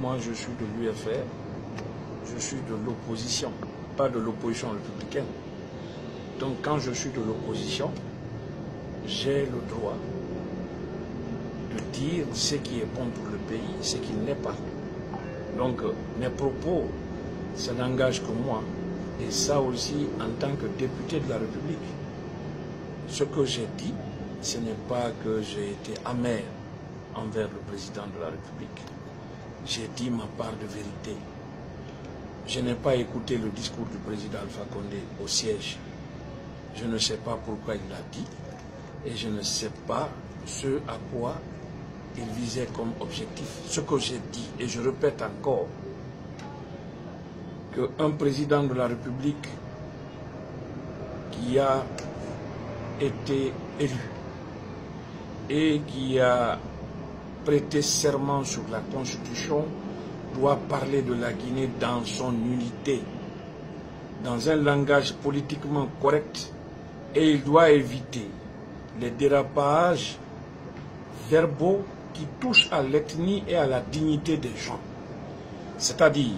moi je suis de l'UFR, je suis de l'opposition, pas de l'opposition républicaine. Donc quand je suis de l'opposition, j'ai le droit de dire ce qui est bon pour le pays, ce qui ne l'est pas. Donc mes propos, ça n'engage que moi, et ça aussi en tant que député de la République. Ce que j'ai dit, ce n'est pas que j'ai été amer envers le président de la République. J'ai dit ma part de vérité. Je n'ai pas écouté le discours du président Alpha Condé au siège. Je ne sais pas pourquoi il l'a dit et je ne sais pas ce à quoi il visait comme objectif. Ce que j'ai dit, et je répète encore, qu'un président de la République qui a été élu et qui a prêté serment sur la Constitution doit parler de la Guinée dans son unité, dans un langage politiquement correct, et il doit éviter les dérapages verbaux qui touchent à l'ethnie et à la dignité des gens. C'est-à-dire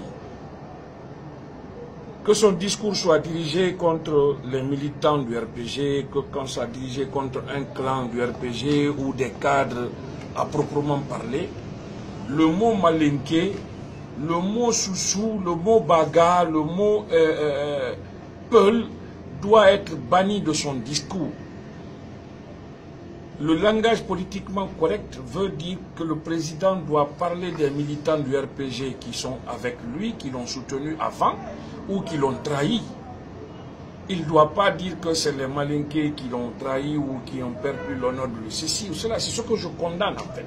que son discours soit dirigé contre les militants du RPG, que quand soit dirigé contre un clan du RPG ou des cadres à proprement parler, le mot malinké, le mot soussou, le mot baga, le mot peul doit être banni de son discours. Le langage politiquement correct veut dire que le président doit parler des militants du RPG qui sont avec lui, qui l'ont soutenu avant ou qui l'ont trahi. Il ne doit pas dire que c'est les malinqués qui l'ont trahi ou qui ont perdu l'honneur de ceci ou cela. C'est ce que je condamne en fait.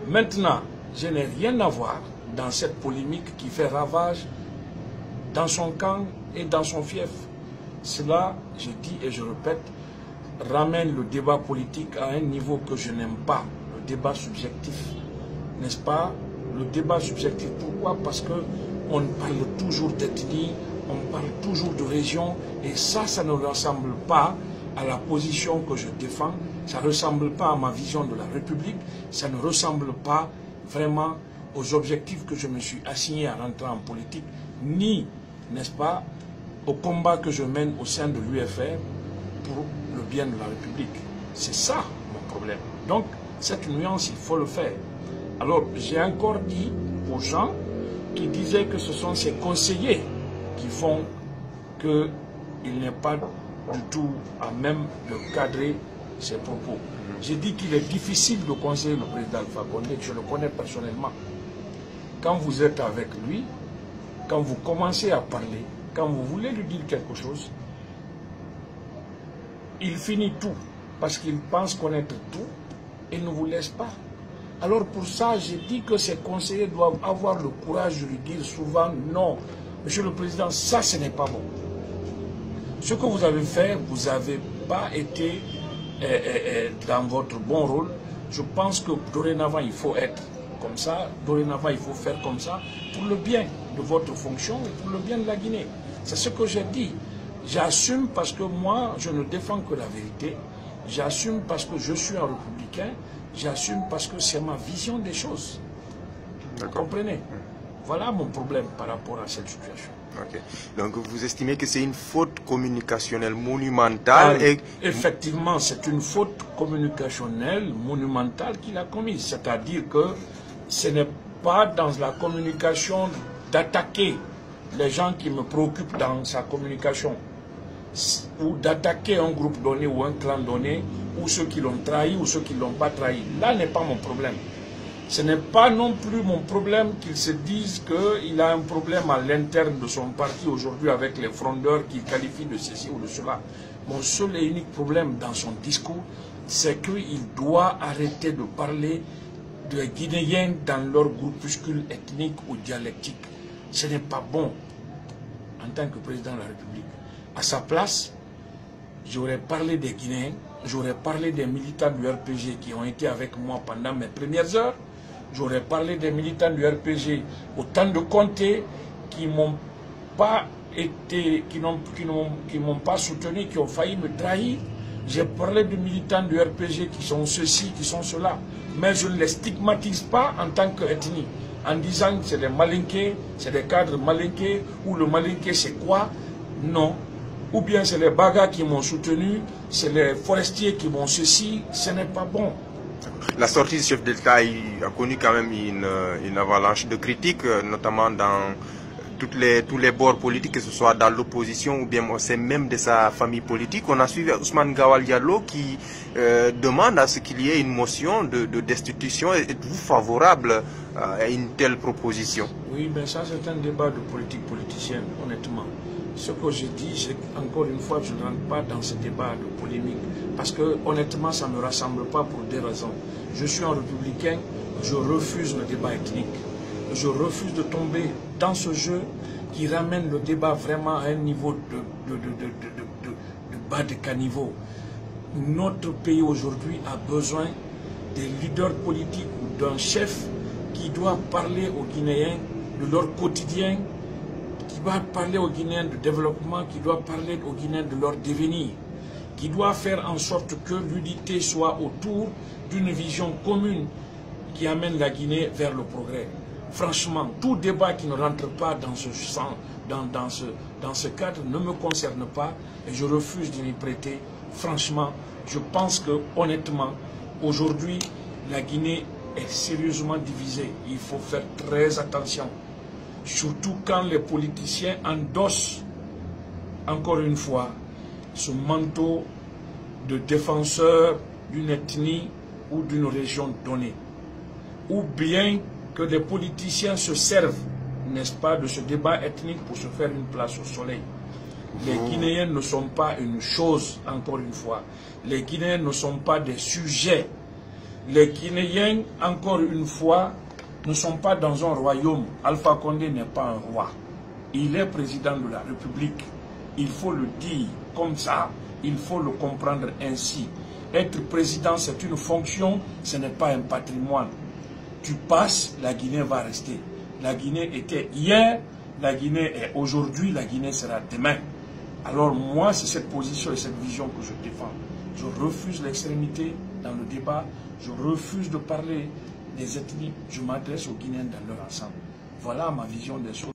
Maintenant, je n'ai rien à voir dans cette polémique qui fait ravage dans son camp et dans son fief. Cela, je dis et je répète, ramène le débat politique à un niveau que je n'aime pas, le débat subjectif. N'est-ce pas? Le débat subjectif, pourquoi? Parce qu'on parle toujours d'ethnie, on parle toujours de région, et ça ne ressemble pas à la position que je défends, ça ne ressemble pas à ma vision de la République, ça ne ressemble pas vraiment aux objectifs que je me suis assigné en rentrant en politique, ni, n'est-ce pas, au combat que je mène au sein de l'UFR pour le bien de la République. C'est ça mon problème. Donc, cette nuance, il faut le faire. Alors, j'ai encore dit aux gens qui disaient que ce sont ces conseillers qui font qu'il n'est pas du tout à même de cadrer ses propos. J'ai dit qu'il est difficile de conseiller le président Alpha Condé, que je le connais personnellement. Quand vous êtes avec lui, quand vous commencez à parler, quand vous voulez lui dire quelque chose, il finit tout, parce qu'il pense connaître tout et ne vous laisse pas. Alors pour ça, j'ai dit que ces conseillers doivent avoir le courage de lui dire souvent non. Monsieur le Président, ça ce n'est pas bon. Ce que vous avez fait, vous n'avez pas été dans votre bon rôle. Je pense que dorénavant, il faut être comme ça, dorénavant, il faut faire comme ça, pour le bien de votre fonction et pour le bien de la Guinée. C'est ce que j'ai dit. J'assume parce que moi, je ne défends que la vérité. J'assume parce que je suis un républicain. J'assume parce que c'est ma vision des choses. Vous comprenez? Voilà mon problème par rapport à cette situation. Okay. Donc vous estimez que c'est une faute communicationnelle monumentale Effectivement, c'est une faute communicationnelle monumentale qu'il a commise. C'est-à-dire que ce n'est pas dans la communication d'attaquer les gens qui me préoccupent dans sa communication, ou d'attaquer un groupe donné ou un clan donné, ou ceux qui l'ont trahi ou ceux qui ne l'ont pas trahi. Là n'est pas mon problème. Ce n'est pas non plus mon problème qu'ils se disent qu'il a un problème à l'interne de son parti aujourd'hui avec les frondeurs qu'il qualifie de ceci ou de cela. Mon seul et unique problème dans son discours, c'est qu'il doit arrêter de parler de Guinéens dans leur groupuscule ethnique ou dialectique. Ce n'est pas bon en tant que président de la République. À sa place, j'aurais parlé des Guinéens, j'aurais parlé des militants du RPG qui ont été avec moi pendant mes premières heures, j'aurais parlé des militants du RPG au temps de Conté qui m'ont pas été, qui m'ont pas soutenu, qui ont failli me trahir. J'ai parlé de militants du RPG qui sont ceci, qui sont cela, mais je ne les stigmatise pas en tant qu'ethnie. en disant que c'est des malinqués, c'est des cadres malinqués, ou le malinqué c'est quoi? Non. Ou bien c'est les bagas qui m'ont soutenu, c'est les forestiers qui m'ont ceci, ce n'est pas bon. La sortie du chef d'État a connu quand même une avalanche de critiques, notamment dans tous les bords politiques, que ce soit dans l'opposition ou bien au sein même de sa famille politique. On a suivi Ousmane Gawal Diallo qui demande à ce qu'il y ait une motion de destitution. Êtes-vous favorable à une telle proposition? Oui, mais ça c'est un débat de politique politicienne, honnêtement. Ce que je dis, encore une fois, je ne rentre pas dans ce débat de polémique. Parce que, honnêtement, ça ne me rassemble pas pour des raisons. Je suis un républicain, je refuse le débat ethnique. Je refuse de tomber dans ce jeu qui ramène le débat vraiment à un niveau de bas de caniveau. Notre pays aujourd'hui a besoin des leaders politiques ou d'un chef qui doit parler aux Guinéens de leur quotidien, qui doit parler aux Guinéens de développement, qui doit parler aux Guinéens de leur devenir, qui doit faire en sorte que l'unité soit autour d'une vision commune qui amène la Guinée vers le progrès. Franchement, tout débat qui ne rentre pas dans ce cadre ne me concerne pas et je refuse de m'y prêter. Franchement, je pense que, honnêtement, aujourd'hui, la Guinée est sérieusement divisée. Il faut faire très attention. Surtout quand les politiciens endossent, encore une fois, ce manteau de défenseur d'une ethnie ou d'une région donnée. Ou bien que des politiciens se servent, n'est-ce pas, de ce débat ethnique pour se faire une place au soleil. Les Guinéens ne sont pas une chose, encore une fois. Les Guinéens ne sont pas des sujets. Les Guinéens, encore une fois, ne sont pas dans un royaume. Alpha Condé n'est pas un roi. Il est président de la République. Il faut le dire comme ça. Il faut le comprendre ainsi. Être président, c'est une fonction, ce n'est pas un patrimoine. Tu passes, la Guinée va rester. La Guinée était hier, la Guinée est aujourd'hui, la Guinée sera demain. Alors moi, c'est cette position et cette vision que je défends. Je refuse l'extrémité dans le débat, je refuse de parler des ethnies, je m'adresse aux Guinéens dans leur ensemble. Voilà ma vision des choses.